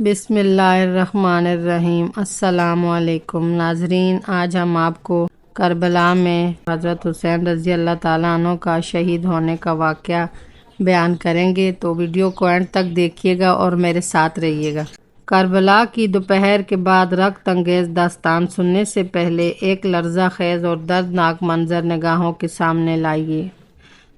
بسم اللہ الرحمن الرحیم۔ السلام علیکم ناظرین، آج ہم آپ کو کربلا میں حضرت حسین رضی اللہ تعالیٰ عنہ کا شہید ہونے کا واقعہ بیان کریں گے، تو ویڈیو کو اینڈ تک دیکھیے گا اور میرے ساتھ رہیے گا۔ کربلا کی دوپہر کے بعد رکت انگیز داستان سننے سے پہلے ایک لرزہ خیز اور دردناک منظر نگاہوں کے سامنے لائیے۔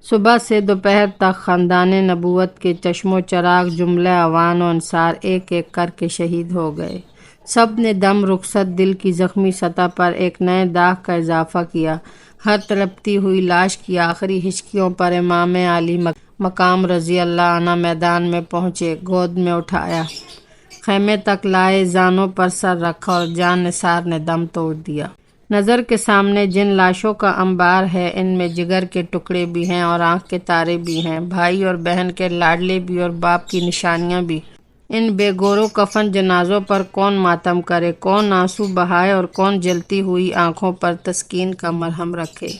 صبح سے دوپہر تک خاندان نبوت کے چشم و چراغ جملہ عوان و انصار ایک ایک کر کے شہید ہو گئے۔ سب نے دم رخصت دل کی زخمی سطح پر ایک نئے داغ کا اضافہ کیا۔ ہر تڑپتی ہوئی لاش کی آخری ہچکیوں پر امام علی مقام رضی اللہ عنہ میدان میں پہنچے، گود میں اٹھایا، خیمے تک لائے، زانوں پر سر رکھا اور جان نثار نے دم توڑ دیا۔ نظر کے سامنے جن لاشوں کا انبار ہے، ان میں جگر کے ٹکڑے بھی ہیں اور آنکھ کے تارے بھی ہیں، بھائی اور بہن کے لاڈلے بھی اور باپ کی نشانیاں بھی۔ ان بے گورو کفن جنازوں پر کون ماتم کرے، کون آنسو بہائے اور کون جلتی ہوئی آنکھوں پر تسکین کا مرہم رکھے۔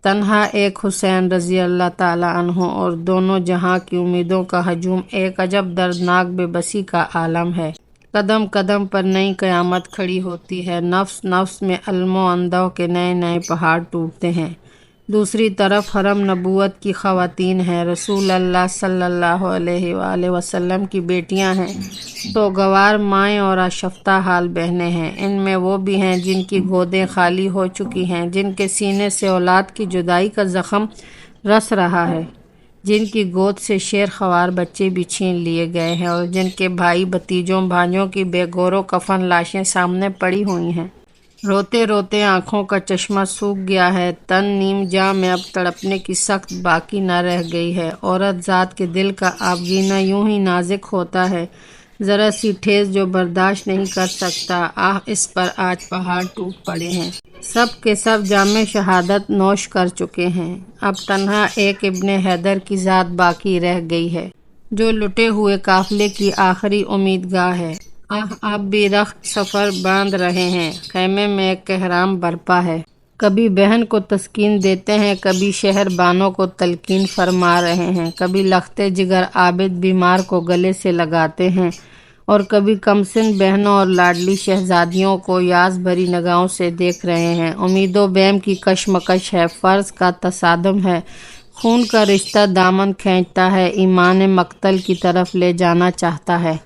تنہا ایک حسین رضی اللہ تعالی عنہ اور دونوں جہاں کی امیدوں کا ہجوم ایک عجب دردناک بے بسی کا عالم ہے۔ قدم قدم پر نئی قیامت کھڑی ہوتی ہے، نفس نفس میں علم و اندو کے نئے نئے پہاڑ ٹوٹتے ہیں۔ دوسری طرف حرم نبوت کی خواتین ہیں، رسول اللہ صلی اللہ علیہ وآلہ وسلم کی بیٹیاں ہیں، تو گوار مائیں اور آشفتہ حال بہنیں ہیں۔ ان میں وہ بھی ہیں جن کی گودیں خالی ہو چکی ہیں، جن کے سینے سے اولاد کی جدائی کا زخم رس رہا ہے، جن کی گود سے شیر خوار بچے بھی چھین لیے گئے ہیں اور جن کے بھائی بھتیجوں بھانجوں کی بے گورو کفن لاشیں سامنے پڑی ہوئی ہیں۔ روتے روتے آنکھوں کا چشمہ سوکھ گیا ہے، تن نیم جاں میں اب تڑپنے کی سخت باقی نہ رہ گئی ہے۔ عورت ذات کے دل کا آبگینہ یوں ہی نازک ہوتا ہے، ذرا سی ٹھیس جو برداشت نہیں کر سکتا، آہ اس پر آج پہاڑ ٹوٹ پڑے ہیں۔ سب کے سب جام شہادت نوش کر چکے ہیں، اب تنہا ایک ابن حیدر کی ذات باقی رہ گئی ہے، جو لٹے ہوئے قافلے کی آخری امیدگاہ ہے۔ اب بھی رخت سفر باندھ رہے ہیں، خیمے میں ایک احرام برپا ہے۔ کبھی بہن کو تسکین دیتے ہیں، کبھی شہر بانوں کو تلقین فرما رہے ہیں، کبھی لختے جگر عابد بیمار کو گلے سے لگاتے ہیں اور کبھی کمسن بہنوں اور لاڈلی شہزادیوں کو یاس بھری نگاہوں سے دیکھ رہے ہیں۔ امید و بیم کی کشمکش ہے، فرض کا تصادم ہے، خون کا رشتہ دامن کھینچتا ہے، ایمان مقتل کی طرف لے جانا چاہتا ہے۔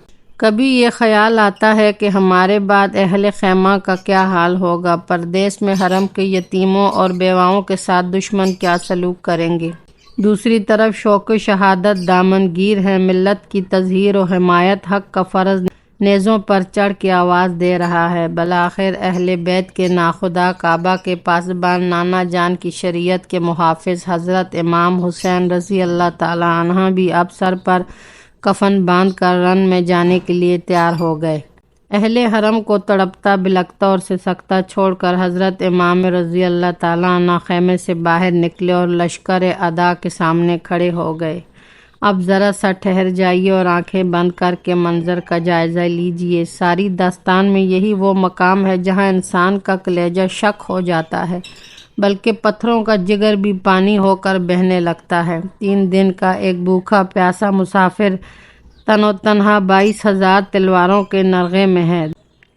کبھی یہ خیال آتا ہے کہ ہمارے بعد اہل خیمہ کا کیا حال ہوگا، پردیس میں حرم کے یتیموں اور بیواؤں کے ساتھ دشمن کیا سلوک کریں گے۔ دوسری طرف شوق شہادت دامن گیر ہے، ملت کی تظہیر و حمایت حق کا فرض نیزوں پر چڑھ کے آواز دے رہا ہے۔ بالآخر اہل بیت کے ناخدا کعبہ کے پاسبان نانا جان کی شریعت کے محافظ حضرت امام حسین رضی اللہ تعالی عنہ بھی اب سر پر کفن باندھ کر رن میں جانے کے لیے تیار ہو گئے۔ اہل حرم کو تڑپتا بلکتا اور سسکتا چھوڑ کر حضرت امام رضی اللہ تعالیٰ عنہ خیمے سے باہر نکلے اور لشکر ادا کے سامنے کھڑے ہو گئے۔ اب ذرا سا ٹھہر جائیے اور آنکھیں بند کر کے منظر کا جائزہ لیجیے۔ ساری داستان میں یہی وہ مقام ہے جہاں انسان کا کلیجہ شک ہو جاتا ہے، بلکہ پتھروں کا جگر بھی پانی ہو کر بہنے لگتا ہے۔ 3 دن کا ایک بھوکا پیاسا مسافر تن و تنہا 22,000 تلواروں کے نرغے میں ہے۔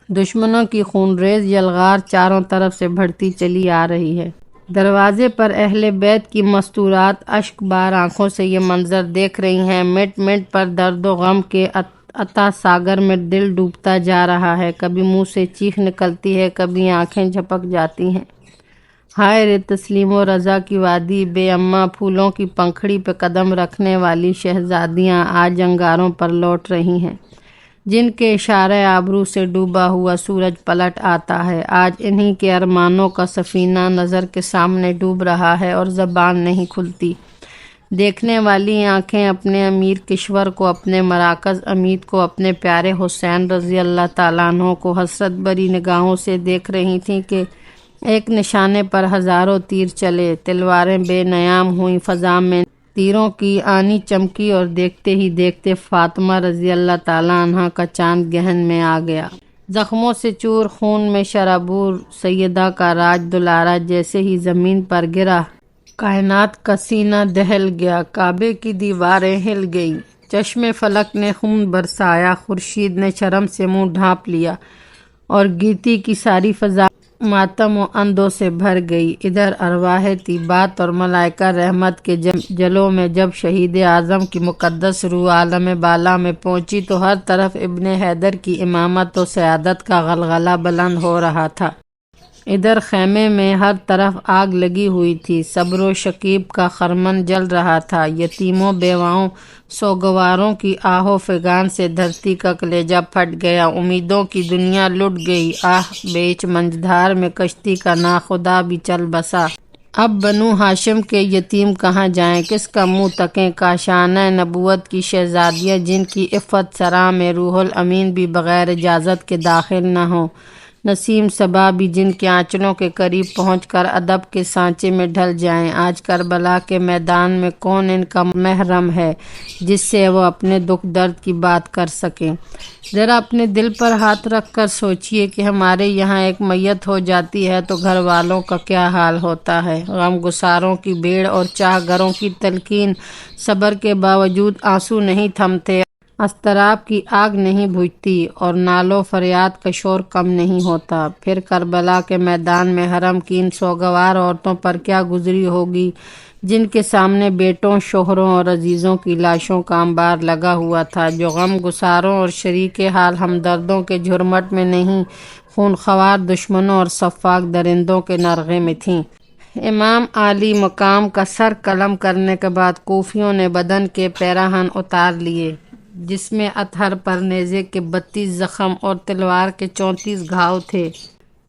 دشمنوں کی خونریز یلغار چاروں طرف سے بڑھتی چلی آ رہی ہے۔ دروازے پر اہل بیت کی مستورات اشک بار آنکھوں سے یہ منظر دیکھ رہی ہیں۔ منٹ منٹ پر درد و غم کے اتھاہ ساگر میں دل ڈوبتا جا رہا ہے، کبھی منہ سے چیخ نکلتی ہے، کبھی آنکھیں جھپک جاتی ہیں۔ ہائے رے تسلیم و رضا کی وادی، بے اماں پھولوں کی پنکھڑی پہ قدم رکھنے والی شہزادیاں آج انگاروں پر لوٹ رہی ہیں، جن کے اشارہ آبرو سے ڈوبا ہوا سورج پلٹ آتا ہے۔ آج انہی کے ارمانوں کا سفینہ نظر کے سامنے ڈوب رہا ہے اور زبان نہیں کھلتی۔ دیکھنے والی آنکھیں اپنے امیر کشور کو، اپنے مراکز امید کو، اپنے پیارے حسین رضی اللہ تعالیٰ عنہ کو حسرت بری نگاہوں سے دیکھ رہی تھیں کہ ایک نشانے پر ہزاروں تیر چلے، تلواریں بے نیام ہوئیں فضا میں، تیروں کی آنی چمکی اور دیکھتے ہی دیکھتے فاطمہ رضی اللہ تعالیٰ عنہ کا چاند گہن میں آ گیا۔ زخموں سے چور، خون میں شرابور سیدہ کا راج دلارا جیسے ہی زمین پر گرا، کائنات کا سینہ دہل گیا، کعبے کی دیواریں ہل گئیں، چشم فلک نے خون برسایا، خورشید نے شرم سے منہ ڈھانپ لیا اور گیتی کی ساری فضا ماتم و اندوں سے بھر گئی۔ ادھر ارواح طیبات اور ملائکہ رحمت کے جلوں میں جب شہید اعظم کی مقدس روح عالم بالا میں پہنچی تو ہر طرف ابن حیدر کی امامت و سیادت کا غلغلہ بلند ہو رہا تھا۔ ادھر خیمے میں ہر طرف آگ لگی ہوئی تھی، صبر و شکیب کا خرمن جل رہا تھا، یتیموں بیواؤں سوگواروں کی آہ و فغان سے دھرتی کا کلیجہ پھٹ گیا، امیدوں کی دنیا لٹ گئی، آہ بیچ منجدھار میں کشتی کا ناخدا بھی چل بسا۔ اب بنو ہاشم کے یتیم کہاں جائیں، کس کا منہ تکیں؟ کاشانہ نبوت کی شہزادیاں جن کی عفت سرا میں روح الامین بھی بغیر اجازت کے داخل نہ ہوں، نسیم صبا بھی جن کے آنچلوں کے قریب پہنچ کر ادب کے سانچے میں ڈھل جائیں، آج کربلا کے میدان میں کون ان کا محرم ہے جس سے وہ اپنے دکھ درد کی بات کر سکیں؟ ذرا اپنے دل پر ہاتھ رکھ کر سوچئے کہ ہمارے یہاں ایک میت ہو جاتی ہے تو گھر والوں کا کیا حال ہوتا ہے۔ غم گساروں کی بھیڑ اور چاہ گروں کی تلقین، صبر کے باوجود آنسو نہیں تھمتے، اضطراب کی آگ نہیں بجھتی اور نالو فریاد کا شور کم نہیں ہوتا۔ پھر کربلا کے میدان میں حرم کی ان سوگوار عورتوں پر کیا گزری ہوگی جن کے سامنے بیٹوں، شوہروں اور عزیزوں کی لاشوں کا انبار لگا ہوا تھا، جو غم گساروں اور شریک حال ہمدردوں کے جھرمٹ میں نہیں، خونخوار دشمنوں اور صفاق درندوں کے نرغے میں تھیں۔ امام عالی مقام کا سر قلم کرنے کے بعد کوفیوں نے بدن کے پیراہن اتار لیے، جس میں اطہر پر نیزے کے 32 زخم اور تلوار کے 34 گھاؤ تھے۔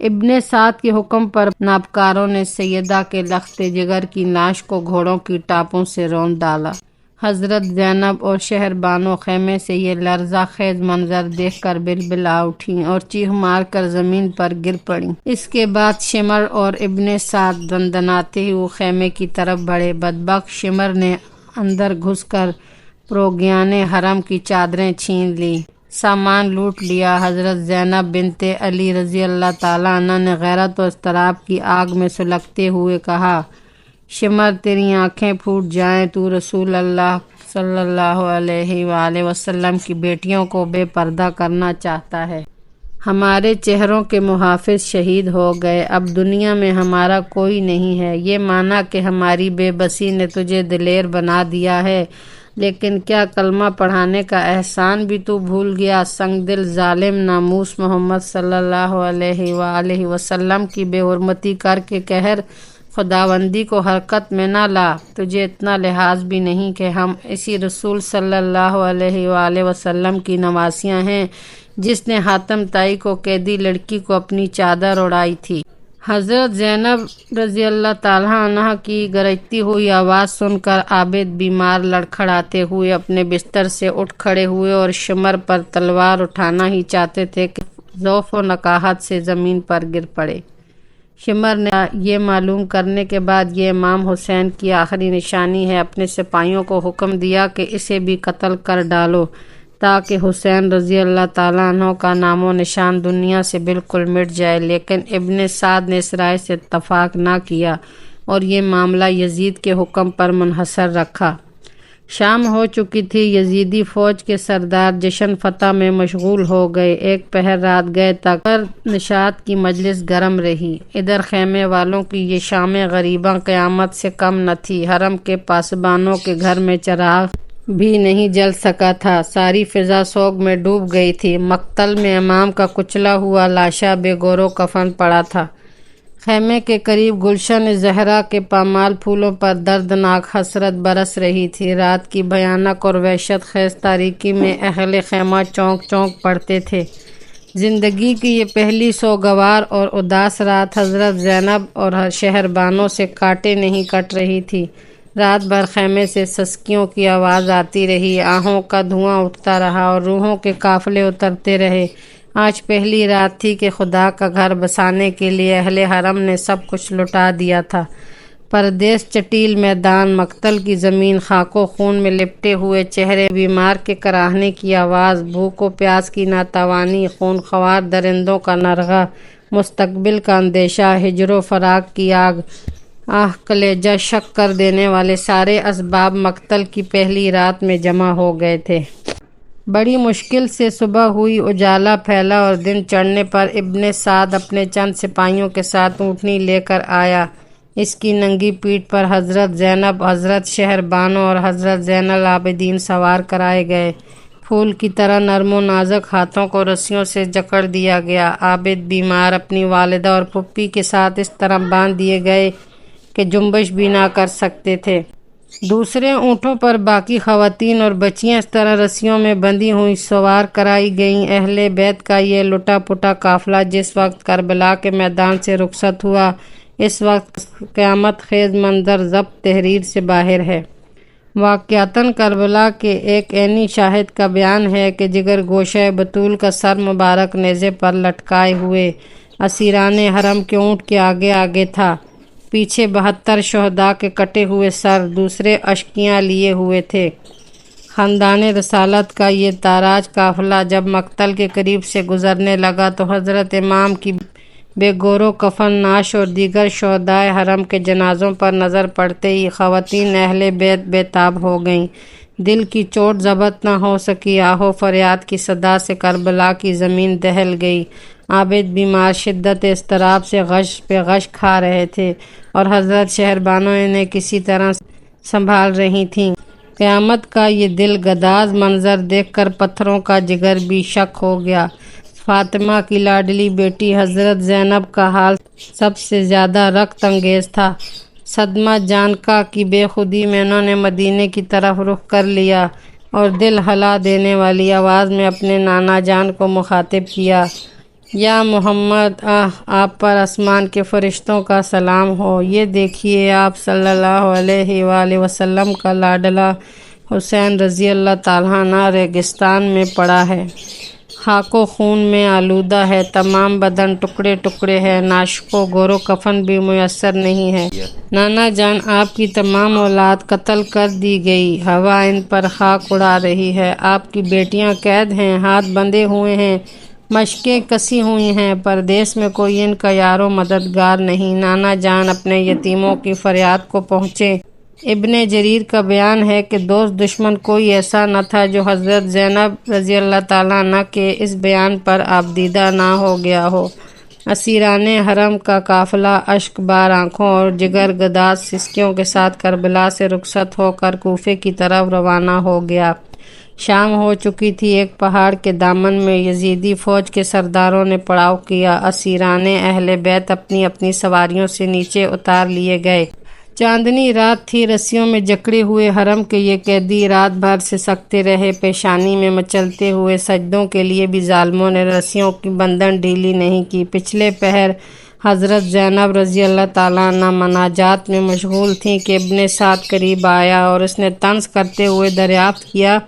ابن سعد کے حکم پر نابکاروں نے سیدہ کے لخت جگر کی لاش کو گھوڑوں کی ٹاپوں سے رون ڈالا۔ حضرت زینب اور شہر بانو خیمے سے یہ لرزہ خیز منظر دیکھ کر بلبلا اٹھیں اور چیخ مار کر زمین پر گر پڑیں۔ اس کے بعد شمر اور ابن سعد دندناتے ہوئے خیمے کی طرف بڑھے۔ بدبخت شمر نے اندر گھس کر پروگیان حرم کی چادریں چھین لی، سامان لوٹ لیا۔ حضرت زینب بنت علی رضی اللہ تعالیٰ عنہ نے غیرت و اضطراب کی آگ میں سلگتے ہوئے کہا، شمر تیری آنکھیں پھوٹ جائیں، تو رسول اللہ صلی اللہ علیہ وآلہ وسلم کی بیٹیوں کو بے پردہ کرنا چاہتا ہے۔ ہمارے چہروں کے محافظ شہید ہو گئے، اب دنیا میں ہمارا کوئی نہیں ہے۔ یہ مانا کہ ہماری بے بسی نے تجھے دلیر بنا دیا ہے، لیکن کیا کلمہ پڑھانے کا احسان بھی تو بھول گیا؟ سنگ دل ظالم ناموس، محمد صلی اللہ علیہ وآلہ وسلم کی بے حرمتی کر کے قہر خداوندی کو حرکت میں نہ لا۔ تجھے اتنا لحاظ بھی نہیں کہ ہم اسی رسول صلی اللہ علیہ وآلہ وسلم کی نواسیاں ہیں جس نے حاتم طائی کو قیدی لڑکی کو اپنی چادر اڑائی تھی۔ حضرت زینب رضی اللہ تعالیٰ عنہ کی گرجتی ہوئی آواز سن کر عابد بیمار لڑکھڑاتے ہوئے اپنے بستر سے اٹھ کھڑے ہوئے اور شمر پر تلوار اٹھانا ہی چاہتے تھے کہ ضعف و نکاہت سے زمین پر گر پڑے۔ شمر نے یہ معلوم کرنے کے بعد یہ امام حسین کی آخری نشانی ہے، اپنے سپاہیوں کو حکم دیا کہ اسے بھی قتل کر ڈالو تاکہ حسین رضی اللہ تعالیٰ عنہ کا نام و نشان دنیا سے بالکل مٹ جائے، لیکن ابن سعد نے اس رائے سے اتفاق نہ کیا اور یہ معاملہ یزید کے حکم پر منحصر رکھا۔ شام ہو چکی تھی، یزیدی فوج کے سردار جشن فتح میں مشغول ہو گئے، ایک پہر رات گئے تک نشاط کی مجلس گرم رہی۔ ادھر خیمے والوں کی یہ شام غریباں قیامت سے کم نہ تھی، حرم کے پاسبانوں کے گھر میں چراغ بھی نہیں جل سکا تھا، ساری فضا سوگ میں ڈوب گئی تھی۔ مقتل میں امام کا کچلا ہوا لاشا بے گور و کفن پڑا تھا۔ خیمے کے قریب گلشن زہرا کے پامال پھولوں پر دردناک حسرت برس رہی تھی۔ رات کی بھیانک اور وحشت خیز تاریکی میں اہل خیمہ چونک چونک پڑتے تھے۔ زندگی کی یہ پہلی سوگوار اور اداس رات حضرت زینب اور شہر بانوں سے کاٹے نہیں کٹ رہی تھی۔ رات بھر خیمے سے سسکیوں کی آواز آتی رہی، آہوں کا دھواں اٹھتا رہا اور روحوں کے قافلے اترتے رہے۔ آج پہلی رات تھی کہ خدا کا گھر بسانے کے لیے اہل حرم نے سب کچھ لٹا دیا تھا۔ پردیس چٹیل میدان، مقتل کی زمین، خاک و خون میں لپٹے ہوئے چہرے، بیمار کے کراہنے کی آواز، بھوک و پیاس کی ناتوانی، خونخوار درندوں کا نرغہ، مستقبل کا اندیشہ، ہجر و فراق کی آگ، کلیجہ شک کر دینے والے سارے اسباب مقتل کی پہلی رات میں جمع ہو گئے تھے۔ بڑی مشکل سے صبح ہوئی، اجالا پھیلا اور دن چڑھنے پر ابن سعد اپنے چند سپاہیوں کے ساتھ اونٹنی لے کر آیا۔ اس کی ننگی پیٹھ پر حضرت زینب، حضرت شہر بانو اور حضرت زین العابدین سوار کرائے گئے۔ پھول کی طرح نرم و نازک ہاتھوں کو رسیوں سے جکڑ دیا گیا۔ عابد بیمار اپنی والدہ اور پھپھی کے ساتھ اس طرح باندھ دیے گئے کہ جنبش بھی نہ کر سکتے تھے۔ دوسرے اونٹوں پر باقی خواتین اور بچیاں اس طرح رسیوں میں بندھی ہوئی سوار کرائی گئیں۔ اہل بیت کا یہ لٹا پٹا قافلہ جس وقت کربلا کے میدان سے رخصت ہوا، اس وقت قیامت خیز منظر ضبط تحریر سے باہر ہے۔ واقعتاً کربلا کے ایک عینی شاہد کا بیان ہے کہ جگر گوشہ بطول کا سر مبارک نیزے پر لٹکائے ہوئے اسیران حرم کے اونٹ کے آگے آگے تھا، پیچھے 72 شہداء کے کٹے ہوئے سر دوسرے اشکیاں لیے ہوئے تھے۔ خاندان رسالت کا یہ تاراج قافلہ جب مقتل کے قریب سے گزرنے لگا تو حضرت امام کی بے گور و کفن نعش اور دیگر شہداء حرم کے جنازوں پر نظر پڑتے ہی خواتین اہل بیت بے تاب ہو گئیں۔ دل کی چوٹ ضبط نہ ہو سکی، آہو فریاد کی صدا سے کربلا کی زمین دہل گئی۔ عابد بیمار شدت اضطراب سے غش پہ غش کھا رہے تھے اور حضرت شہر بانو انہیں کسی طرح سنبھال رہی تھیں۔ قیامت کا یہ دل گداز منظر دیکھ کر پتھروں کا جگر بھی شک ہو گیا۔ فاطمہ کی لاڈلی بیٹی حضرت زینب کا حال سب سے زیادہ رقت انگیز تھا۔ صدمہ جانکا کی بے خودی میں انہوں نے مدینے کی طرف رخ کر لیا اور دل ہلا دینے والی آواز میں اپنے نانا جان کو مخاطب کیا، یا محمد، آپ پر آسمان کے فرشتوں کا سلام ہو۔ یہ دیکھیے آپ صلی اللہ علیہ وآلہ وسلم کا لاڈلا حسین رضی اللہ تعالیٰ عنہ ریگستان میں پڑا ہے، خاک و خون میں آلودہ ہے، تمام بدن ٹکڑے ٹکڑے ہے، ناشف و گور و کفن بھی میسر نہیں ہے۔ نانا جان، آپ کی تمام اولاد قتل کر دی گئی، ہوا ان پر خاک اڑا رہی ہے۔ آپ کی بیٹیاں قید ہیں، ہاتھ بندھے ہوئے ہیں، مشقیں کسی ہوئی ہیں، پردیس میں کوئی ان کا یار و مددگار نہیں۔ نانا جان اپنے یتیموں کی فریاد کو پہنچے۔ ابن جریر کا بیان ہے کہ دوست دشمن کوئی ایسا نہ تھا جو حضرت زینب رضی اللہ تعالیٰ عنہ کے اس بیان پر آبدیدہ نہ ہو گیا ہو۔ اسیران حرم کا قافلہ اشک بار آنکھوں اور جگر گداز سسکیوں کے ساتھ کربلا سے رخصت ہو کر کوفے کی طرف روانہ ہو گیا۔ شام ہو چکی تھی۔ ایک پہاڑ کے دامن میں یزیدی فوج کے سرداروں نے پڑاؤ کیا۔ اسیران اہل بیت اپنی اپنی سواریوں سے نیچے اتار لیے گئے۔ چاندنی رات تھی، رسیوں میں جکڑے ہوئے حرم کے یہ قیدی رات بھر سے سکتے رہے۔ پیشانی میں مچلتے ہوئے سجدوں کے لیے بھی ظالموں نے رسیوں کی بندھن ڈھیلی نہیں کی۔ پچھلے پہر حضرت زینب رضی اللہ تعالیٰ عنہ مناجات میں مشغول تھیں کہ ابن سعد قریب آیا اور اس نے طنز کرتے ہوئے دریافت کیا،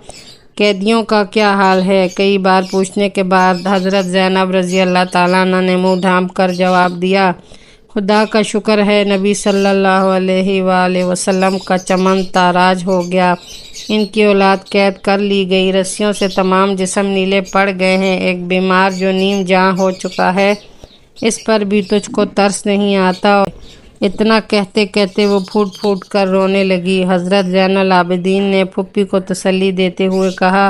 قیدیوں کا کیا حال ہے؟ کئی بار پوچھنے کے بعد حضرت زینب رضی اللہ تعالیٰ عنہ نے منہ ڈھانپ کر جواب دیا، خدا کا شکر ہے، نبی صلی اللہ علیہ وآلہ وسلم کا چمن تاراج ہو گیا، ان کی اولاد قید کر لی گئی، رسیوں سے تمام جسم نیلے پڑ گئے ہیں، ایک بیمار جو نیم جاں ہو چکا ہے، اس پر بھی تجھ کو ترس نہیں آتا؟ اتنا کہتے کہتے وہ پھوٹ پھوٹ کر رونے لگی۔ حضرت زین العابدین نے پھپھی کو تسلی دیتے ہوئے کہا،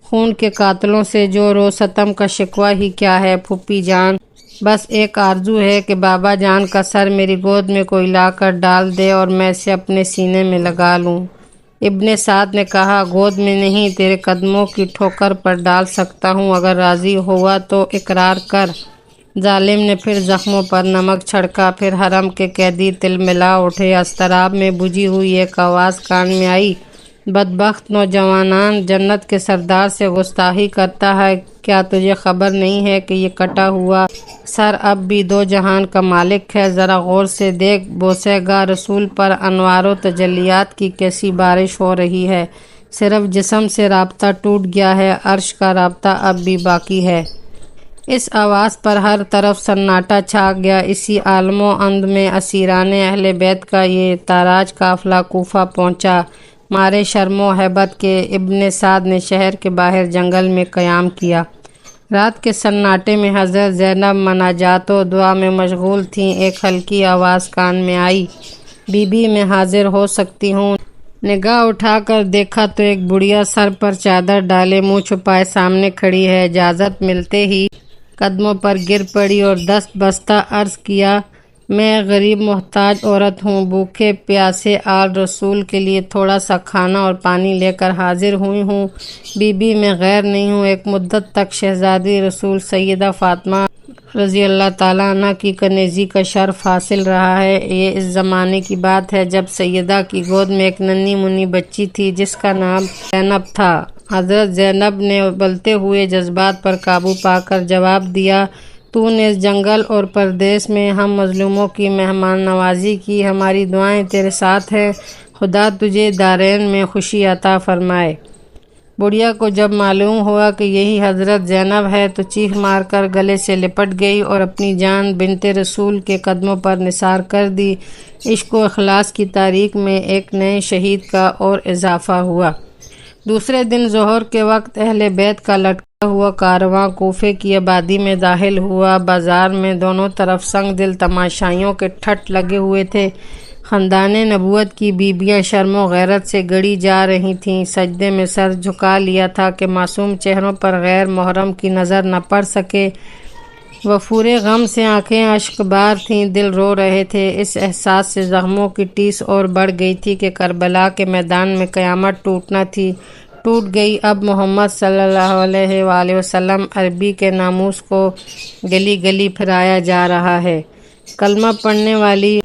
خون کے قاتلوں سے جو رو ستم کا شکوہ ہی کیا ہے پھپھی جان، بس ایک آرزو ہے کہ بابا جان کا سر میری گود میں کوئی لا کر ڈال دے اور میں اسے اپنے سینے میں لگا لوں۔ ابن سعد نے کہا، گود میں نہیں، تیرے قدموں کی ٹھوکر پر ڈال سکتا ہوں، اگر راضی ہوا تو اقرار کر۔ ظالم نے پھر زخموں پر نمک چھڑکا۔ پھر حرم کے قیدی تلملا اٹھے۔ اضطراب میں بجھی ہوئی ایک آواز کان میں آئی، بدبخت نوجوانان، جنت کے سردار سے گستاخی کرتا ہے، کیا تجھے خبر نہیں ہے کہ یہ کٹا ہوا سر اب بھی دو جہان کا مالک ہے؟ ذرا غور سے دیکھ، بوسہ گاہ رسول پر انوار و تجلیات کی کیسی بارش ہو رہی ہے، صرف جسم سے رابطہ ٹوٹ گیا ہے، عرش کا رابطہ اب بھی باقی ہے۔ اس آواز پر ہر طرف سناٹا چھا گیا۔ اسی عالم و اند میں اسیران اہل بیت کا یہ تاراج قافلہ کوفہ پہنچا۔ مارے شرم و ہیبت کے ابن سعد نے شہر کے باہر جنگل میں قیام کیا۔ رات کے سناٹے میں حضرت زینب مناجات و دعا میں مشغول تھیں۔ ایک ہلکی آواز کان میں آئی، بی بی میں حاضر ہو سکتی ہوں۔ نگاہ اٹھا کر دیکھا تو ایک بڑھیا سر پر چادر ڈالے منہ چھپائے سامنے کھڑی ہے۔ اجازت ملتے ہی قدموں پر گر پڑی اور دست بستہ عرض کیا، میں غریب محتاج عورت ہوں، بھوکے پیاسے آل رسول کے لیے تھوڑا سا کھانا اور پانی لے کر حاضر ہوئی ہوں۔ بی بی میں غیر نہیں ہوں۔ ایک مدت تک شہزادی رسول سیدہ فاطمہ رضی اللہ تعالیٰ عنہ کی کنیزی کا شرف حاصل رہا ہے۔ یہ اس زمانے کی بات ہے جب سیدہ کی گود میں ایک ننھی منھی بچی تھی جس کا نام زینب تھا۔ حضرت زینب نے ابلتے ہوئے جذبات پر قابو پا کر جواب دیا، تو نے اس جنگل اور پردیس میں ہم مظلوموں کی مہمان نوازی کی، ہماری دعائیں تیرے ساتھ ہیں، خدا تجھے دارین میں خوشی عطا فرمائے۔ بڑھیا کو جب معلوم ہوا کہ یہی حضرت زینب ہے تو چیخ مار کر گلے سے لپٹ گئی اور اپنی جان بنت رسول کے قدموں پر نثار کر دی۔ عشق و اخلاص کی تاریخ میں ایک نئے شہید کا اور اضافہ ہوا۔ دوسرے دن ظہر کے وقت اہل بیت کا لٹکا ہوا کارواں کوفے کی آبادی میں داخل ہوا۔ بازار میں دونوں طرف سنگ دل تماشائیوں کے ٹھٹ لگے ہوئے تھے۔ خاندان نبوت کی بیبیاں شرم و غیرت سے گڑی جا رہی تھیں، سجدے میں سر جھکا لیا تھا کہ معصوم چہروں پر غیر محرم کی نظر نہ پڑ سکے۔ وفور غم سے آنکھیں اشک بار تھیں، دل رو رہے تھے۔ اس احساس سے زخموں کی ٹیس اور بڑھ گئی تھی کہ کربلا کے میدان میں قیامت ٹوٹنا تھی، ٹوٹ گئی۔ اب محمد صلی اللہ علیہ وآلہ وسلم عربی کے ناموس کو گلی گلی پھرایا جا رہا ہے۔ کلمہ پڑھنے والی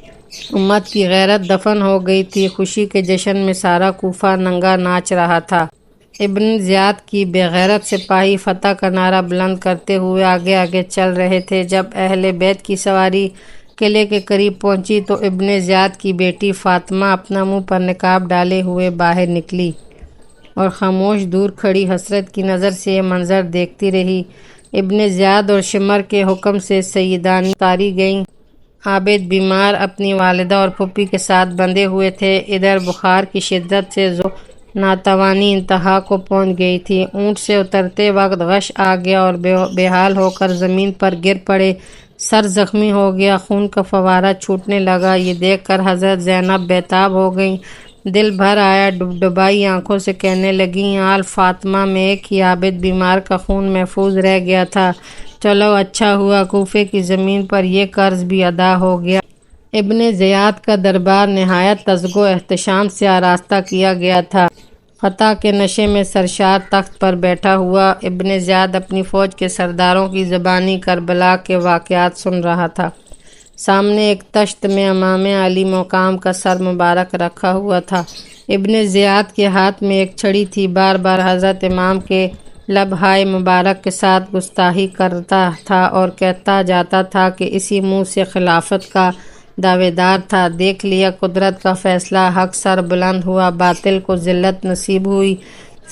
امت کی غیرت دفن ہو گئی تھی۔ خوشی کے جشن میں سارا کوفہ ننگا ناچ رہا تھا۔ ابن زیاد کی بے غیرت سپاہی فتح کا نعرہ بلند کرتے ہوئے آگے آگے چل رہے تھے۔ جب اہل بیت کی سواری قلعے کے قریب پہنچی تو ابن زیاد کی بیٹی فاطمہ اپنا منہ پر نقاب ڈالے ہوئے باہر نکلی اور خاموش دور کھڑی حسرت کی نظر سے یہ منظر دیکھتی رہی۔ ابن زیاد اور شمر کے حکم سے سیدانی اتاری گئیں۔ عابد بیمار اپنی والدہ اور پھوپھی کے ساتھ بندھے ہوئے تھے۔ ادھر بخار کی شدت سے ناتوانی انتہا کو پہنچ گئی تھی۔ اونٹ سے اترتے وقت غش آ گیا اور بے حال ہو کر زمین پر گر پڑے، سر زخمی ہو گیا، خون کا فوارہ چھوٹنے لگا۔ یہ دیکھ کر حضرت زینب بیتاب ہو گئیں، دل بھر آیا، ڈبائی آنکھوں سے کہنے لگیں، آل فاطمہ میں ایک ہی عابد بیمار کا خون محفوظ رہ گیا تھا، چلو اچھا ہوا کوفے کی زمین پر یہ قرض بھی ادا ہو گیا۔ ابن زیاد کا دربار نہایت تزگ و احتشام سے آراستہ کیا گیا تھا۔ فتح کے نشے میں سرشار تخت پر بیٹھا ہوا ابن زیاد اپنی فوج کے سرداروں کی زبانی کربلا کے واقعات سن رہا تھا۔ سامنے ایک تشت میں امام علی مقام کا سر مبارک رکھا ہوا تھا۔ ابن زیاد کے ہاتھ میں ایک چھڑی تھی، بار بار حضرت امام کے لبہائے مبارک کے ساتھ گستاخی کرتا تھا اور کہتا جاتا تھا کہ اسی منہ سے خلافت کا دعوے دار تھا۔ دیکھ لیا قدرت کا فیصلہ، حق سر بلند ہوا، باطل کو ذلت نصیب ہوئی۔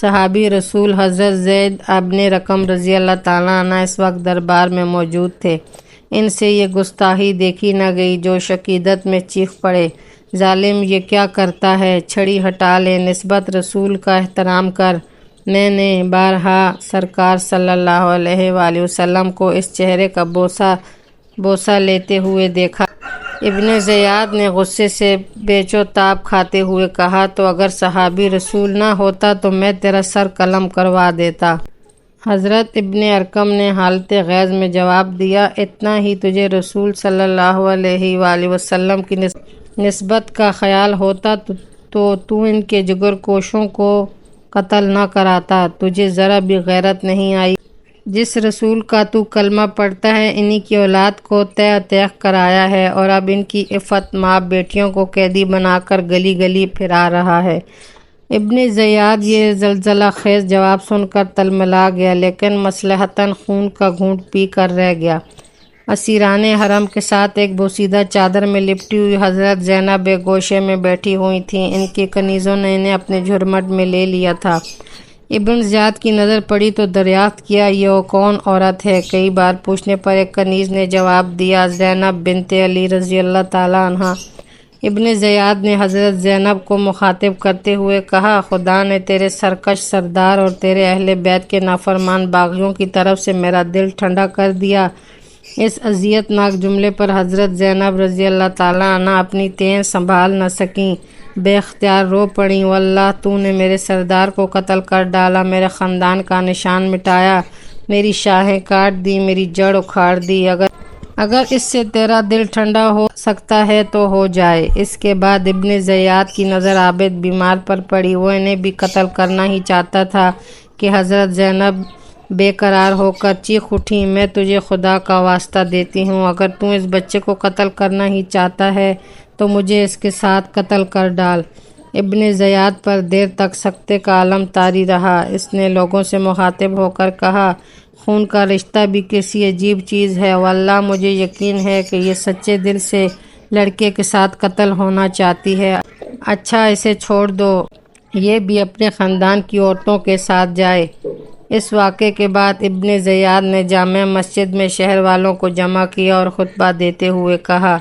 صحابی رسول حضرت زید ابن رقم رضی اللہ تعالیٰ عنہ اس وقت دربار میں موجود تھے۔ ان سے یہ گستاخی دیکھی نہ گئی، جو عقیدت میں چیخ پڑے، ظالم یہ کیا کرتا ہے، چھڑی ہٹا لے، نسبت رسول کا احترام کر۔ میں نے بارہا سرکار صلی اللہ علیہ وآلہ وسلم کو اس چہرے کا بوسہ لیتے ہوئے دیکھا۔ ابن زیاد نے غصے سے بیچ و تاب کھاتے ہوئے کہا، تو اگر صحابی رسول نہ ہوتا تو میں تیرا سر قلم کروا دیتا۔ حضرت ابن ارقم نے حالت غیظ میں جواب دیا، اتنا ہی تجھے رسول صلی اللہ علیہ وآلہ وسلم کی نسبت کا خیال ہوتا تو ان کے جگر کوشوں کو قتل نہ کراتا۔ تجھے ذرا بھی غیرت نہیں آئی؟ جس رسول کا تو کلمہ پڑھتا ہے انہی کی اولاد کو تہ تیغ کرایا ہے اور اب ان کی عفت ماں بیٹیوں کو قیدی بنا کر گلی گلی پھرا رہا ہے۔ ابن زیاد یہ زلزلہ خیز جواب سن کر تلملا گیا، لیکن مصلحتاً خون کا گھونٹ پی کر رہ گیا۔ اسیران حرم کے ساتھ ایک بوسیدہ چادر میں لپٹی ہوئی حضرت زینب ایک گوشے میں بیٹھی ہوئی تھیں۔ ان کی کنیزوں نے انہیں اپنے جھرمٹ میں لے لیا تھا۔ ابن زیاد کی نظر پڑی تو دریافت کیا یہ کون عورت ہے۔ کئی بار پوچھنے پر ایک کنیز نے جواب دیا، زینب بنت علی رضی اللہ تعالیٰ عنہ۔ ابن زیاد نے حضرت زینب کو مخاطب کرتے ہوئے کہا، خدا نے تیرے سرکش سردار اور تیرے اہل بیت کے نافرمان باغیوں کی طرف سے میرا دل ٹھنڈا کر دیا۔ اس اذیت ناک جملے پر حضرت زینب رضی اللہ تعالیٰ عنہ اپنی تین سنبھال نہ سکیں، بے اختیار رو پڑیں، واللہ تو نے میرے سردار کو قتل کر ڈالا، میرے خاندان کا نشان مٹایا، میری شاخیں کاٹ دی، میری جڑ اکھاڑ دی، اگر اس سے تیرا دل ٹھنڈا ہو سکتا ہے تو ہو جائے۔ اس کے بعد ابن زیاد کی نظر عابد بیمار پر پڑی، وہ انہیں بھی قتل کرنا ہی چاہتا تھا کہ حضرت زینب بے قرار ہو کر چیخ اٹھی، میں تجھے خدا کا واسطہ دیتی ہوں، اگر تو اس بچے کو قتل کرنا ہی چاہتا ہے تو مجھے اس کے ساتھ قتل کر ڈال۔ ابن زیاد پر دیر تک سکتے کا عالم طاری رہا۔ اس نے لوگوں سے مخاطب ہو کر کہا، خون کا رشتہ بھی کیسی عجیب چیز ہے، واللہ مجھے یقین ہے کہ یہ سچے دل سے لڑکے کے ساتھ قتل ہونا چاہتی ہے، اچھا اسے چھوڑ دو، یہ بھی اپنے خاندان کی عورتوں کے ساتھ جائے۔ اس واقعے کے بعد ابن زیاد نے جامع مسجد میں شہر والوں کو جمع کیا اور خطبہ دیتے ہوئے کہا،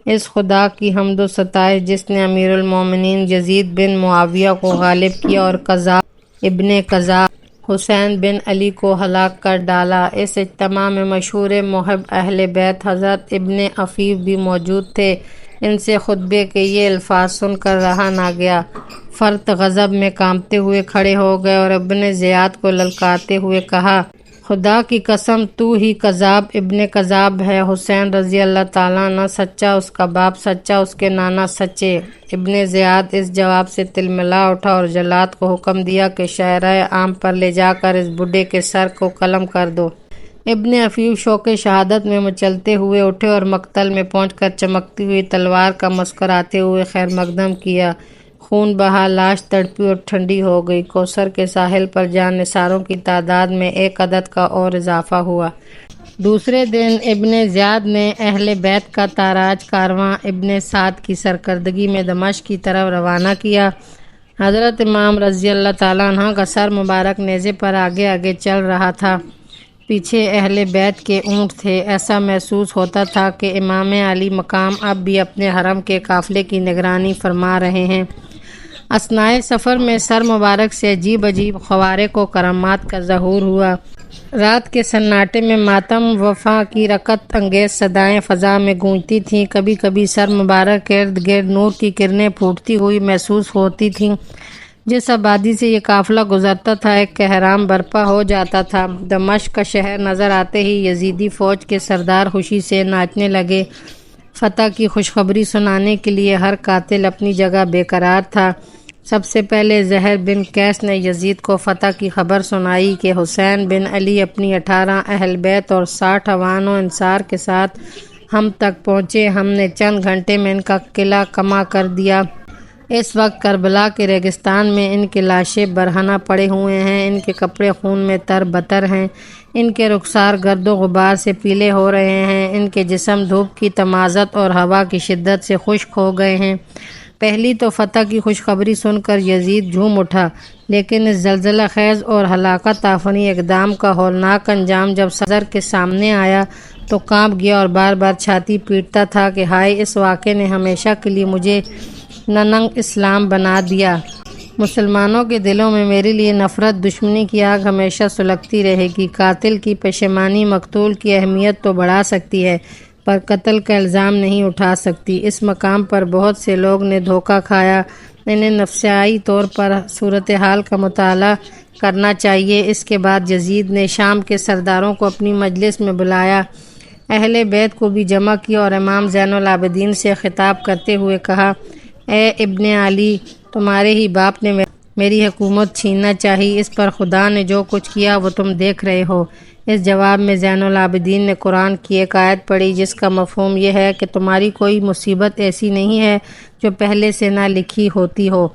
اس خدا کی حمد و ستائش جس نے امیر المومنین یزید بن معاویہ کو غالب کیا اور قذاب ابن قذاب حسین بن علی کو ہلاک کر ڈالا۔ اس اجتماع میں مشہور محب اہل بیت حضرت ابن عفیف بھی موجود تھے۔ ان سے خطبے کے یہ الفاظ سن کر رہا نہ گیا۔ فرد غضب میں کانپتے ہوئے کھڑے ہو گئے اور ابن زیاد کو للکارتے ہوئے کہا، خدا کی قسم تو ہی قذاب ابن قذاب ہے، حسین رضی اللہ تعالیٰ عنہ سچا، اس کا باپ سچا، اس کے نانا سچے۔ ابن زیاد اس جواب سے تلملا اٹھا اور جلاد کو حکم دیا کہ شاہراہ عام پر لے جا کر اس بڈھے کے سر کو قلم کر دو۔ ابن عفیف شوق شہادت میں مچلتے ہوئے اٹھے اور مقتل میں پہنچ کر چمکتی ہوئی تلوار کا مسکراتے ہوئے خیر مقدم کیا۔ خون بہا، لاش تڑپی اور ٹھنڈی ہو گئی۔ کوثر کے ساحل پر جان نثاروں کی تعداد میں ایک عدد کا اور اضافہ ہوا۔ دوسرے دن ابن زیاد نے اہل بیت کا تاراج کارواں ابن سعد کی سرکردگی میں دمشق کی طرف روانہ کیا۔ حضرت امام رضی اللہ تعالیٰ عنہ کا سر مبارک نیزے پر آگے آگے چل رہا تھا، پیچھے اہل بیت کے اونٹ تھے۔ ایسا محسوس ہوتا تھا کہ امام علی مقام اب بھی اپنے حرم کے قافلے کی نگرانی فرما رہے ہیں۔ اثناء سفر میں سر مبارک سے عجیب عجیب خوارق و کرامات کا ظہور ہوا۔ رات کے سناٹے میں ماتم وفا کی رقت انگیز صدائیں فضا میں گونجتی تھیں، کبھی کبھی سر مبارک کے ارد گرد نور کی کرنیں پھوٹتی ہوئی محسوس ہوتی تھیں۔ جس آبادی سے یہ قافلہ گزرتا تھا ایک کہرام برپا ہو جاتا تھا۔ دمشق کا شہر نظر آتے ہی یزیدی فوج کے سردار خوشی سے ناچنے لگے۔ فتح کی خوشخبری سنانے کے لیے ہر قاتل اپنی جگہ بے قرار تھا۔ سب سے پہلے زہر بن قیس نے یزید کو فتح کی خبر سنائی کہ حسین بن علی اپنی 18 اہل بیت اور 60 عوان و انصار کے ساتھ ہم تک پہنچے، ہم نے چند گھنٹے میں ان کا قلعہ کما کر دیا۔ اس وقت کربلا کے ریگستان میں ان کے لاشیں برہنہ پڑے ہوئے ہیں، ان کے کپڑے خون میں تر بتر ہیں، ان کے رخسار گرد و غبار سے پیلے ہو رہے ہیں، ان کے جسم دھوپ کی تمازت اور ہوا کی شدت سے خشک ہو گئے ہیں۔ پہلی تو فتح کی خوشخبری سن کر یزید جھوم اٹھا، لیکن اس زلزلہ خیز اور ہلاکت آفریں اقدام کا ہولناک انجام جب صدر کے سامنے آیا تو کانپ گیا اور بار بار چھاتی پیٹتا تھا کہ ہائے، اس واقعے نے ہمیشہ کے لیے مجھے ننگ اسلام بنا دیا۔ مسلمانوں کے دلوں میں میرے لیے نفرت، دشمنی کی آگ ہمیشہ سلگتی رہے گی۔ قاتل کی پشیمانی مقتول کی اہمیت تو بڑھا سکتی ہے، پر قتل کا الزام نہیں اٹھا سکتی۔ اس مقام پر بہت سے لوگ نے دھوکہ کھایا، انہیں نفسیائی طور پر صورتحال کا مطالعہ کرنا چاہیے۔ اس کے بعد یزید نے شام کے سرداروں کو اپنی مجلس میں بلایا، اہل بیت کو بھی جمع کیا اور امام زین العابدین سے خطاب کرتے ہوئے کہا، اے ابن علی، تمہارے ہی باپ نے میری حکومت چھیننا چاہی، اس پر خدا نے جو کچھ کیا وہ تم دیکھ رہے ہو۔ اس جواب میں زین العابدین نے قرآن کی ایک آیت پڑھی جس کا مفہوم یہ ہے کہ تمہاری کوئی مصیبت ایسی نہیں ہے جو پہلے سے نہ لکھی ہوتی ہو۔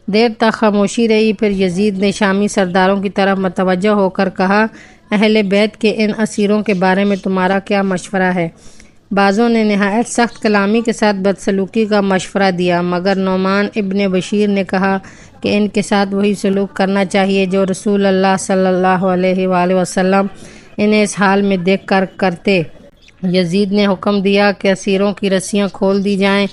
دیر تک خاموشی رہی، پھر یزید نے شامی سرداروں کی طرف متوجہ ہو کر کہا، اہل بیت کے ان اسیروں کے بارے میں تمہارا کیا مشورہ ہے؟ بعضوں نے نہایت سخت کلامی کے ساتھ بدسلوکی کا مشورہ دیا، مگر نعمان ابن بشیر نے کہا کہ ان کے ساتھ وہی سلوک کرنا چاہیے جو رسول اللہ صلی اللہ علیہ وآلہ وسلم انہیں اس حال میں دیکھ کر کرتے۔ یزید نے حکم دیا کہ اسیروں کی رسیاں کھول دی جائیں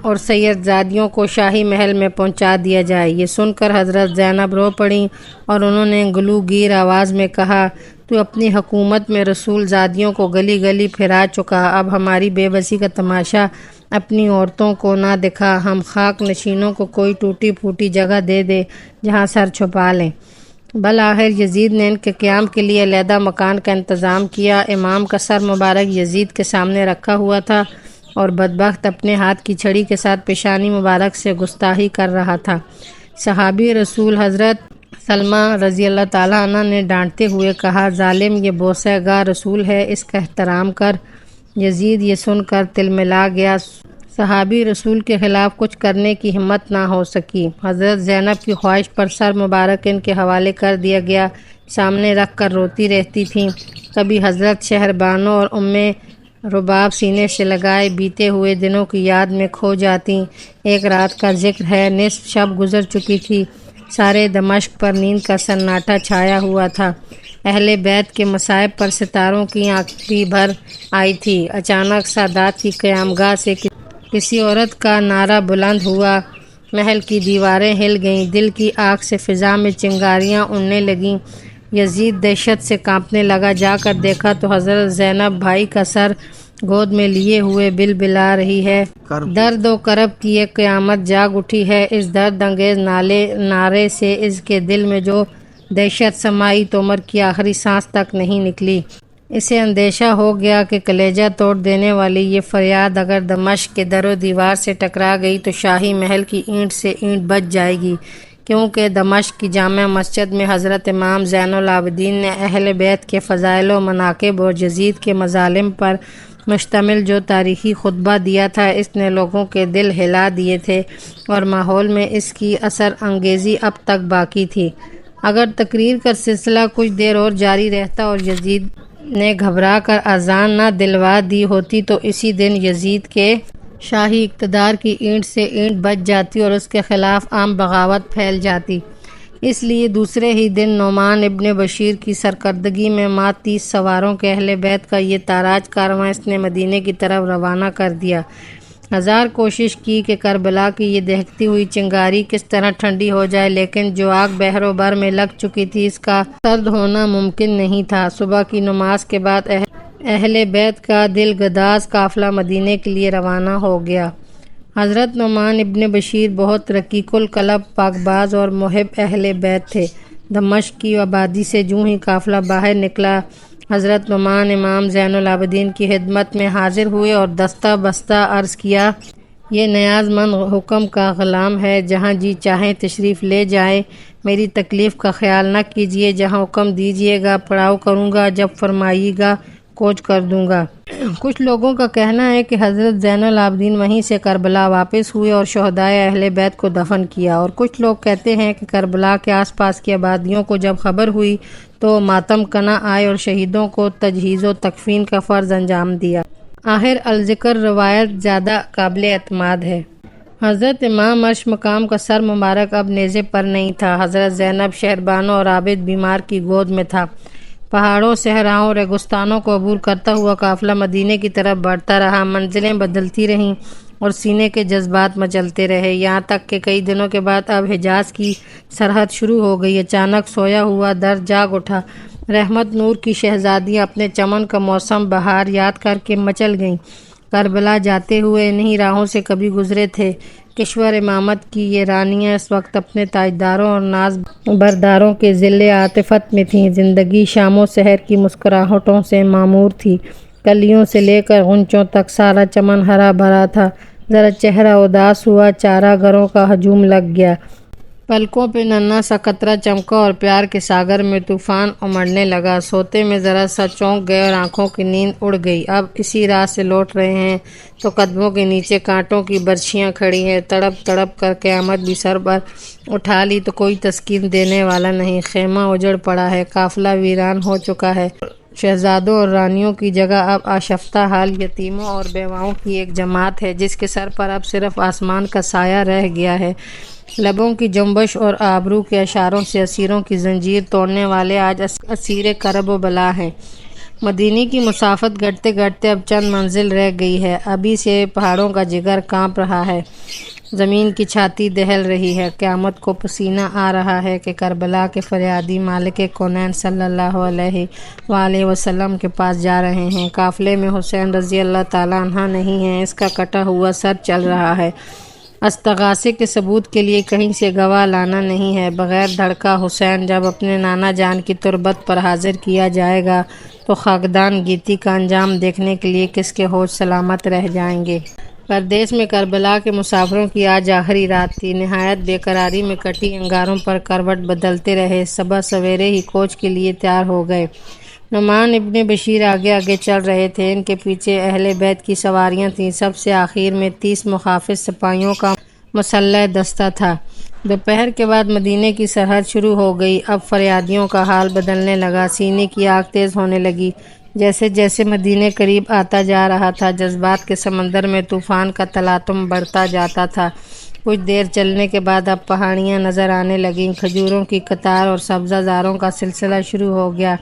اور سید زادیوں کو شاہی محل میں پہنچا دیا جائے۔ یہ سن کر حضرت زینب رو پڑیں اور انہوں نے گلو گیر آواز میں کہا، تو اپنی حکومت میں رسول زادیوں کو گلی گلی پھرا چکا، اب ہماری بے بسی کا تماشا اپنی عورتوں کو نہ دکھا، ہم خاک نشینوں کو کوئی ٹوٹی پھوٹی جگہ دے دے جہاں سر چھپا لیں۔ بالآخر یزید نے ان کے قیام کے لیے علیحدہ مکان کا انتظام کیا۔ امام کا سر مبارک یزید کے سامنے رکھا ہوا تھا اور بدبخت اپنے ہاتھ کی چھڑی کے ساتھ پیشانی مبارک سے گستاخی کر رہا تھا۔ صحابی رسول حضرت سلمہ رضی اللہ تعالیٰ عنہ نے ڈانٹتے ہوئے کہا، ظالم، یہ بوسہ گاہ رسول ہے، اس کا احترام کر۔ یزید یہ سن کر تلملا گیا۔ صحابی رسول کے خلاف کچھ کرنے کی ہمت نہ ہو سکی۔ حضرت زینب کی خواہش پر سر مبارک ان کے حوالے کر دیا گیا، سامنے رکھ کر روتی رہتی تھیں۔ کبھی حضرت شہربانو اور ام رباب سینے سے لگائے بیتے ہوئے دنوں کی یاد میں کھو جاتیں۔ ایک رات کا ذکر ہے، نصف شب گزر چکی تھی، سارے دمشق پر نیند کا سناٹا چھایا ہوا تھا۔ اہل بیت کے مصائب پر ستاروں کی آنکھیں بھر آئی تھی۔ اچانک سادات کی قیامگاہ سے کسی عورت کا نعرہ بلند ہوا، محل کی دیواریں ہل گئیں، دل کی آگ سے فضا میں چنگاریاں اڑنے لگیں۔ یزید دہشت سے کانپنے لگا، جا کر دیکھا تو حضرت زینب بھائی کا سر گود میں لیے ہوئے بلبلا رہی ہے۔ درد و کرب کی ایک قیامت جاگ اٹھی ہے۔ اس درد انگیز نعرے سے اس کے دل میں جو دہشت سمائی تو عمر کی آخری سانس تک نہیں نکلی۔ اسے اندیشہ ہو گیا کہ کلیجہ توڑ دینے والی یہ فریاد اگر دمشق کے در و دیوار سے ٹکرا گئی تو شاہی محل کی اینٹ سے اینٹ بچ جائے گی، کیونکہ دمشق کی جامع مسجد میں حضرت امام زین العابدین نے اہل بیت کے فضائل و مناقب اور یزید کے مظالم پر مشتمل جو تاریخی خطبہ دیا تھا، اس نے لوگوں کے دل ہلا دیے تھے اور ماحول میں اس کی اثر انگیزی اب تک باقی تھی۔ اگر تقریر کا سلسلہ کچھ دیر اور جاری رہتا اور یزید نے گھبرا کر اذان نہ دلوا دی ہوتی تو اسی دن یزید کے شاہی اقتدار کی اینٹ سے اینٹ بچ جاتی اور اس کے خلاف عام بغاوت پھیل جاتی۔ اس لیے دوسرے ہی دن نعمان ابن بشیر کی سرکردگی میں 30 سواروں کے اہل بیت کا یہ تاراج کارواں اس نے مدینے کی طرف روانہ کر دیا۔ ہزار کوشش کی کہ کربلا کی یہ دہکتی ہوئی چنگاری کس طرح ٹھنڈی ہو جائے، لیکن جو آگ بحر و بر میں لگ چکی تھی اس کا سرد ہونا ممکن نہیں تھا۔ صبح کی نماز کے بعد اہل بیت کا دل گداز قافلہ مدینے کے لیے روانہ ہو گیا۔ حضرت نعمان ابن بشیر بہت رقیق القلب، پاک باز اور محب اہل بیت تھے۔ دمشق کی آبادی سے جوں ہی قافلہ باہر نکلا، حضرت نعمان امام زین العابدین کی خدمت میں حاضر ہوئے اور دستہ بستہ عرض کیا، یہ نیاز مند حکم کا غلام ہے، جہاں جی چاہیں تشریف لے جائیں، میری تکلیف کا خیال نہ کیجیے، جہاں حکم دیجیے گا پڑاؤ کروں گا، جب فرمائیے گا کوچ کر دوں گا۔ کچھ لوگوں کا کہنا ہے کہ حضرت زین العابدین وہیں سے کربلا واپس ہوئے اور شہدائے اہل بیت کو دفن کیا، اور کچھ لوگ کہتے ہیں کہ کربلا کے آس پاس کی آبادیوں کو جب خبر ہوئی تو ماتم کنا آئے اور شہیدوں کو تجہیز و تکفین کا فرض انجام دیا۔ آخر الذکر روایت زیادہ قابل اعتماد ہے۔ حضرت امام عرش مقام کا سر مبارک اب نیزے پر نہیں تھا۔ حضرت زینب شہربانو اور عابد بیمار کی گود میں تھا۔ پہاڑوں، صحراؤں اور ریگستانوں کو عبور کرتا ہوا قافلہ مدینے کی طرف بڑھتا رہا، منزلیں بدلتی رہیں اور سینے کے جذبات مچلتے رہے، یہاں تک کہ کئی دنوں کے بعد اب حجاز کی سرحد شروع ہو گئی۔ اچانک سویا ہوا درد جاگ اٹھا۔ رحمت نور کی شہزادیاں اپنے چمن کا موسم بہار یاد کر کے مچل گئیں۔ کربلا جاتے ہوئے انہی راہوں سے کبھی گزرے تھے۔ کشور امامت کی یہ رانیاں اس وقت اپنے تاجداروں اور ناز برداروں کے ذل عاطفت میں تھیں۔ زندگی شام و سحر کی مسکراہٹوں سے معمور تھی۔ کلیوں سے لے کر غنچوں تک سارا چمن ہرا بھرا تھا۔ ذرا چہرہ اداس ہوا، چارہ گروں کا ہجوم لگ گیا۔ پلکوں پہ ننھا سا قطرہ چمکا اور پیار کے ساگر میں طوفان امڑنے لگا۔ سوتے میں ذرا سا چونک گئے اور آنکھوں کی نیند اڑ گئی۔ اب اسی راہ سے لوٹ رہے ہیں تو قدموں کے نیچے کانٹوں کی برچھیاں کھڑی ہیں۔ تڑپ تڑپ کر قیامت بھی سر پر اٹھا لی تو کوئی تسکین دینے والا نہیں۔ خیمہ اجڑ پڑا ہے، قافلہ ویران ہو چکا ہے۔ شہزادوں اور رانیوں کی جگہ اب آشفتہ حال یتیموں اور بیواؤں کی ایک جماعت ہے، جس کے سر پر اب صرف آسمان کا سایہ رہ گیا ہے۔ لبوں کی جنبش اور آبرو کے اشاروں سے اسیروں کی زنجیر توڑنے والے آج اسیر کرب و بلا ہیں۔ مدینے کی مسافت گھٹتے گھٹتے اب چند منزل رہ گئی ہے۔ ابھی سے پہاڑوں کا جگر کانپ رہا ہے۔ زمین کی چھاتی دہل رہی ہے، قیامت کو پسینہ آ رہا ہے کہ کربلا کے فریادی مالک کونین صلی اللہ علیہ وآلہ وسلم کے پاس جا رہے ہیں۔ قافلے میں حسین رضی اللہ تعالیٰ عنہ نہیں ہیں، اس کا کٹا ہوا سر چل رہا ہے۔ استغاثے کے ثبوت کے لیے کہیں سے گواہ لانا نہیں ہے۔ بغیر دھڑکا حسین جب اپنے نانا جان کی تربت پر حاضر کیا جائے گا تو خاکدان گیتی کا انجام دیکھنے کے لیے کس کے ہوش سلامت رہ جائیں گے۔ پردیس میں کربلا کے مسافروں کی آج آخری رات تھی۔ نہایت بے قراری میں کٹی انگاروں پر کروٹ بدلتے رہے۔ صبح سویرے ہی کوچ کے لیے تیار ہو گئے۔ نعمان ابن بشیر آگے آگے چل رہے تھے، ان کے پیچھے اہل بیت کی سواریاں تھیں۔ سب سے آخر میں 30 محافظ سپاہیوں کا مسلح دستہ تھا۔ دوپہر کے بعد مدینے کی سرحد شروع ہو گئی۔ اب فریادیوں کا حال بدلنے لگا، سینے کی آگ تیز ہونے لگی۔ جیسے جیسے مدینے قریب آتا جا رہا تھا، جذبات کے سمندر میں طوفان کا تلاطم بڑھتا جاتا تھا۔ کچھ دیر چلنے کے بعد اب پہاڑیاں نظر آنے لگیں، کھجوروں کی قطار اور سبزہ زاروں کا سلسلہ شروع ہو گیا۔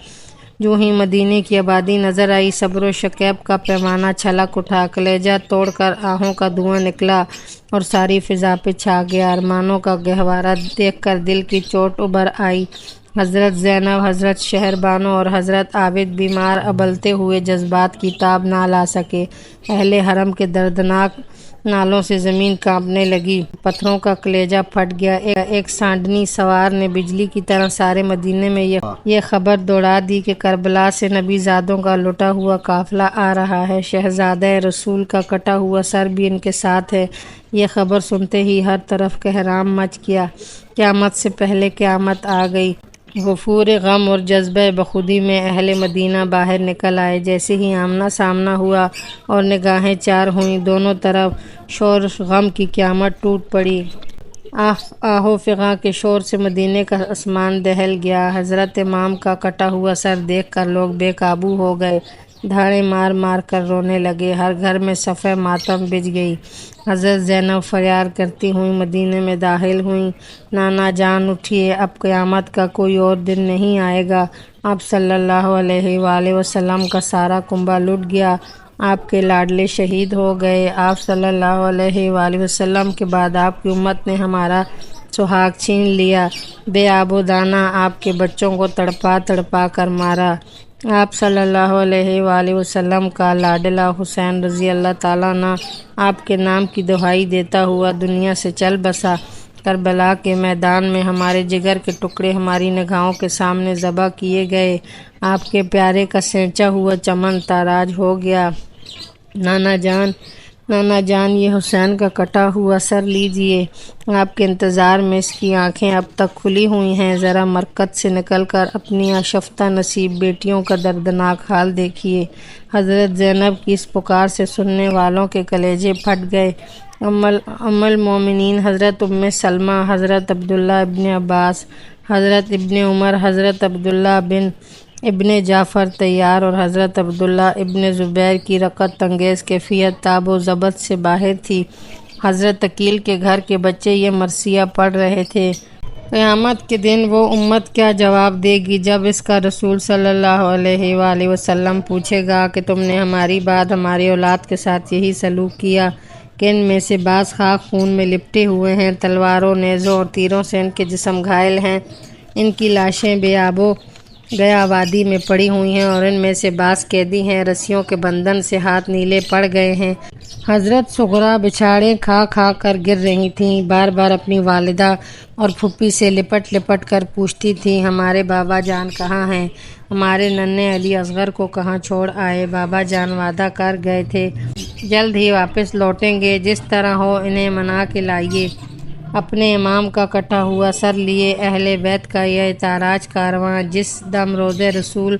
جو ہی مدینے کی آبادی نظر آئی، صبر و شکیب کا پیمانہ چھلک اٹھا، کلیجہ توڑ کر آہوں کا دھواں نکلا اور ساری فضا پہ چھا گیا۔ ارمانوں کا گہوارہ دیکھ کر دل کی چوٹ ابھر آئی۔ حضرت زینب، حضرت شہر بانو اور حضرت عابد بیمار ابلتے ہوئے جذبات کی تاب نہ لا سکے۔ اہل حرم کے دردناک نالوں سے زمین کانپنے لگی، پتھروں کا کلیجہ پھٹ گیا۔ ایک سانڈنی سوار نے بجلی کی طرح سارے مدینے میں یہ خبر دوڑا دی کہ کربلا سے نبی زادوں کا لٹا ہوا قافلہ آ رہا ہے، شہزادہ رسول کا کٹا ہوا سر بھی ان کے ساتھ ہے۔ یہ خبر سنتے ہی ہر طرف کہرام مچ گیا، قیامت سے پہلے قیامت آ گئی۔ غفور غم اور جذبہ بخودی میں اہل مدینہ باہر نکل آئے۔ جیسے ہی آمنا سامنا ہوا اور نگاہیں چار ہوئیں، دونوں طرف شور غم کی قیامت ٹوٹ پڑی۔ آہ و فغاں کے شور سے مدینے کا آسمان دہل گیا۔ حضرت امام کا کٹا ہوا سر دیکھ کر لوگ بے قابو ہو گئے، دھاڑیں مار مار کر رونے لگے۔ ہر گھر میں صفِ ماتم بچھ گئی۔ حضرت زینب فریاد کرتی ہوئیں مدینے میں داخل ہوئیں، نانا جان اٹھیے، اب قیامت کا کوئی اور دن نہیں آئے گا۔ اب صلی اللہ علیہ وآلہ وسلم کا سارا کنبہ لٹ گیا، آپ کے لاڈلے شہید ہو گئے۔ آپ صلی اللہ علیہ وآلہ وسلم کے بعد آپ کی امت نے ہمارا سہاگ چھین لیا، بے آب و دانہ آپ کے بچوں کو تڑپا تڑپا کر مارا۔ آپ صلی اللہ علیہ وآلہ وسلم کا لاڈلا حسین رضی اللہ تعالیٰ عنہ آپ کے نام کی دہائی دیتا ہوا دنیا سے چل بسا۔ کربلا کے میدان میں ہمارے جگر کے ٹکڑے ہماری نگاہوں کے سامنے ذبح کیے گئے۔ آپ کے پیارے کا سینچا ہوا چمن تاراج ہو گیا۔ نانا جان یہ حسین کا کٹا ہوا سر لیجئے، آپ کے انتظار میں اس کی آنکھیں اب تک کھلی ہوئی ہیں۔ ذرا مرکز سے نکل کر اپنی آشفتہ نصیب بیٹیوں کا دردناک حال دیکھیے۔ حضرت زینب کی اس پکار سے سننے والوں کے کلیجے پھٹ گئے۔ ام المومنین حضرت ام سلمہ، حضرت عبداللہ ابن عباس، حضرت ابن عمر، حضرت عبداللہ ابن جعفر طیار اور حضرت عبداللہ ابن زبیر کی رقت انگیز کیفیت تاب و ضبط سے باہر تھی۔ حضرت عقیل کے گھر کے بچے یہ مرثیہ پڑھ رہے تھے۔ قیامت کے دن وہ امت کیا جواب دے گی جب اس کا رسول صلی اللہ علیہ وآلہ وسلم پوچھے گا کہ تم نے ہماری بعد ہماری اولاد کے ساتھ یہی سلوک کیا کہ ان میں سے بعض خاک خون میں لپٹے ہوئے ہیں، تلواروں، نیزوں اور تیروں سے ان کے جسم گھائل ہیں، ان کی لاشیں بے آب و گیا وادی میں پڑی ہوئی ہیں اور ان میں سے بعض قیدی ہیں، رسیوں کے بندھن سے ہاتھ نیلے پڑ گئے ہیں۔ حضرت صغرا بچھاڑیں کھا کھا کر گر رہی تھیں، بار بار اپنی والدہ اور پھوپھی سے لپٹ لپٹ کر پوچھتی تھیں، ہمارے بابا جان کہاں ہیں؟ ہمارے ننھے علی اصغر کو کہاں چھوڑ آئے؟ بابا جان وعدہ کر گئے تھے جلد ہی واپس لوٹیں گے، جس طرح ہو انہیں منا کے لائیے۔ اپنے امام کا کٹا ہوا سر لیے اہل بیت کا یہ تاراج کارواں جس دم روضہ رسول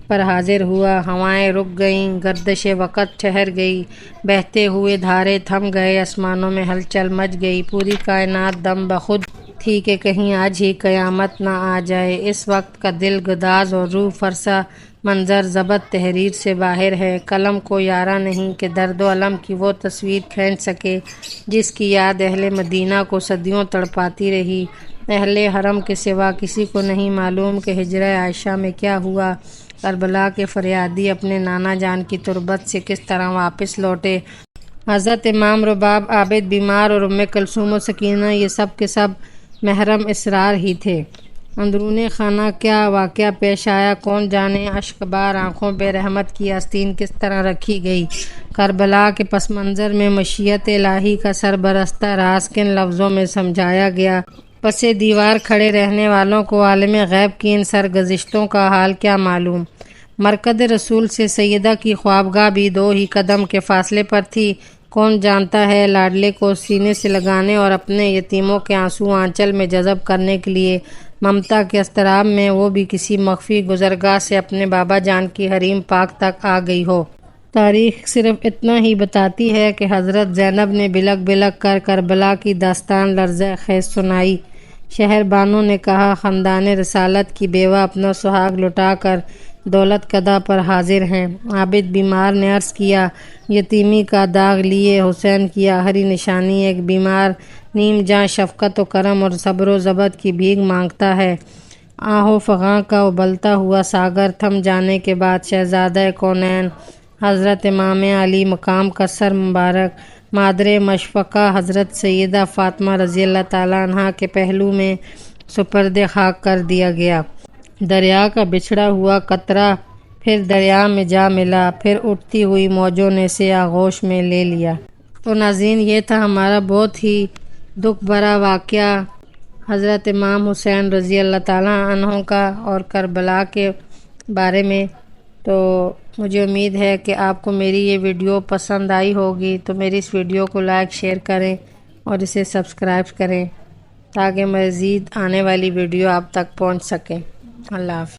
پر حاضر ہوا، ہوائیں رک گئیں، گردش وقت ٹھہر گئی، بہتے ہوئے دھارے تھم گئے، آسمانوں میں ہلچل مچ گئی، پوری کائنات دم بخود تھی کہ کہیں آج ہی قیامت نہ آ جائے۔ اس وقت کا دل گداز اور روح فرسا منظر ضبط تحریر سے باہر ہے۔ قلم کو یارہ نہیں کہ درد و الم کی وہ تصویر کھینچ سکے جس کی یاد اہل مدینہ کو صدیوں تڑپاتی رہی۔ اہل حرم کے سوا کسی کو نہیں معلوم کہ ہجرہ عائشہ میں کیا ہوا۔ کربلا کے فریادی اپنے نانا جان کی تربت سے کس طرح واپس لوٹے۔ حضرت امام رباب عابد بیمار اور ام کلثوم و سکینہ یہ سب کے سب محرم اسرار ہی تھے۔ اندرون خانہ کیا واقعہ پیش آیا کون جانے، اشک بار آنکھوں پہ رحمت کی آستین کس طرح رکھی گئی۔ کربلا کے پس منظر میں مشیت الہی کا سربرستہ راز کن لفظوں میں سمجھایا گیا۔ پس دیوار کھڑے رہنے والوں کو عالم غیب کی ان سرگزشتوں کا حال کیا معلوم۔ مرکد رسول سے سیدہ کی خوابگاہ بھی 2 ہی قدم کے فاصلے پر تھی۔ کون جانتا ہے لاڈلے کو سینے سے لگانے اور اپنے یتیموں کے آنسو آنچل میں جذب کرنے کے لیے ممتا کے اضطراب میں وہ بھی کسی مخفی گزرگاہ سے اپنے بابا جان کی حریم پاک تک آ گئی ہو۔ تاریخ صرف اتنا ہی بتاتی ہے کہ حضرت زینب نے بلک بلک کر کربلا کی داستان لرزہ خیز سنائی۔ شہر بانو نے کہا خاندان رسالت کی بیوہ اپنا سہاگ لٹا کر دولت قدا پر حاضر ہیں۔ عابد بیمار نے عرض کیا یتیمی کا داغ لیے حسین کی آخری نشانی ایک بیمار نیم جاں شفقت و کرم اور صبر و ضبط کی بھیک مانگتا ہے۔ آہو فغاں کا ابلتا ہوا ساگر تھم جانے کے بعد شہزادہ کونین حضرت امام علی مقام کا سر مبارک مادر مشفقہ حضرت سیدہ فاطمہ رضی اللہ تعالیٰ عنہ کے پہلو میں سپرد خاک کر دیا گیا۔ دریا کا بچھڑا ہوا قطرہ پھر دریا میں جا ملا، پھر اٹھتی ہوئی موجوں نے اسے آغوش میں لے لیا۔ تو ناظرین یہ تھا ہمارا بہت ہی دکھ بھرا واقعہ حضرت امام حسین رضی اللہ تعالیٰ عنہ کا اور کربلا کے بارے میں۔ تو مجھے امید ہے کہ آپ کو میری یہ ویڈیو پسند آئی ہوگی، تو میری اس ویڈیو کو لائک شیئر کریں اور اسے سبسکرائب کریں تاکہ مزید آنے والی ویڈیو آپ تک پہنچ سکیں۔ اللہ حافظ۔